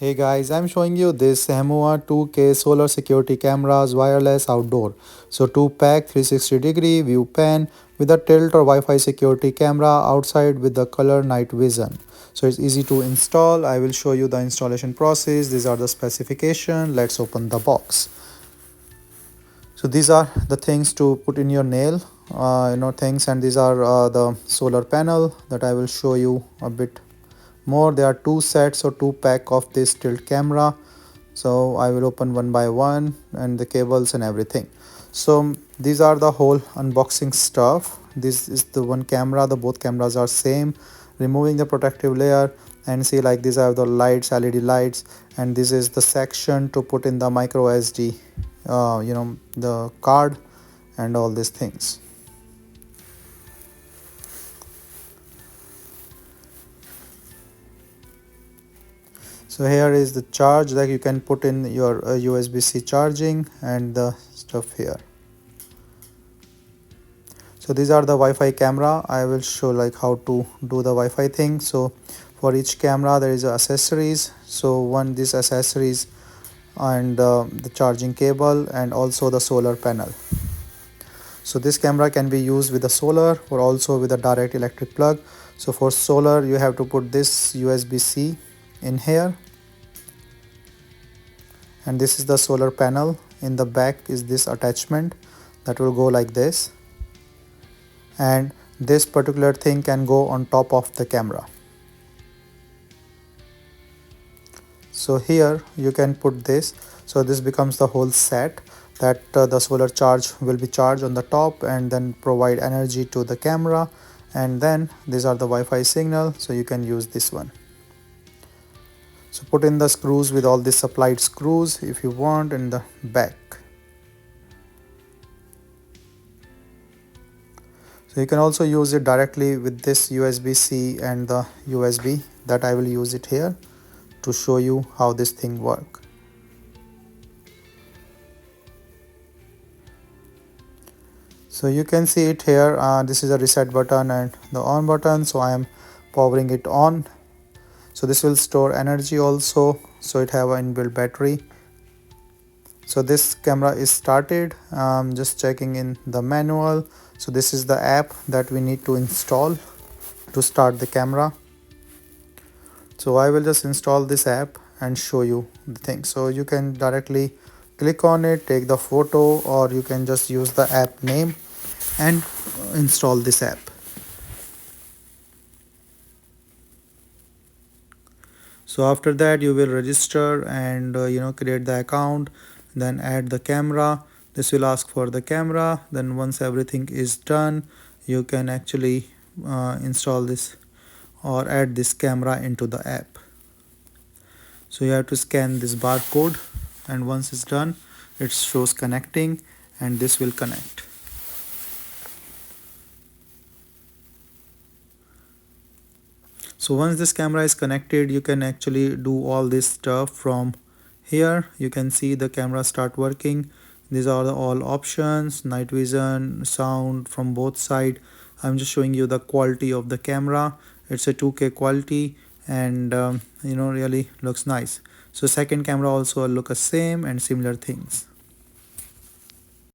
Hey guys, I'm showing you this Sehmua 2K solar security cameras wireless outdoor. So 2-pack 360-degree view pan with a tilt or Wi-Fi security camera outside with the color night vision. So it's easy to install. I will show you the installation process. These are the specification. Let's open the box. So these are the things to put in your nail, things, and these are the solar panel that I will show you a bit more. There are two sets or 2-pack of this tilt camera, so I will open one by one and the cables and everything. So these are the whole unboxing stuff. This is the one camera, the both cameras are same. Removing the protective layer, and see, like, these are the lights, LED lights, and this is the section to put in the micro SD, the card and all these things. So here is the charge that you can put in your USB-C charging and the stuff here. So these are the Wi-Fi camera. I will show like how to do the Wi-Fi thing. So for each camera there is accessories. So one, this accessories, and the charging cable, and also the solar panel. So this camera can be used with the solar or also with a direct electric plug. So for solar you have to put this USB-C in here, and this is the solar panel. In the back is this attachment that will go like this, and this particular thing can go on top of the camera. So here you can put this, so this becomes the whole set that the solar charge will be charged on the top and then provide energy to the camera, and then these are the Wi-Fi signal, so you can use this one. So put in the screws with all the supplied screws if you want in the back. So you can also use it directly with this USB-C and the USB that I will use it here to show you how this thing work. So you can see it here, this is a reset button and the on button, so I am powering it on. So this will store energy also, so it have an inbuilt battery. So this camera is started. Just checking in the manual. So this is the app that we need to install to start the camera. So I will just install this app and show you the thing. So you can directly click on it, take the photo, or you can just use the app name and install this app. So after that you will register and create the account, then add the camera. This will ask for the camera. Then once everything is done, you can actually install this or add this camera into the app. So you have to scan this barcode, and once it's done it shows connecting, and this will connect. So once this camera is connected, you can actually do all this stuff from here. You can see the camera start working. These are all options, night vision, sound from both sides. I'm just showing you the quality of the camera. It's a 2K quality, and really looks nice. So second camera also look the same and similar things.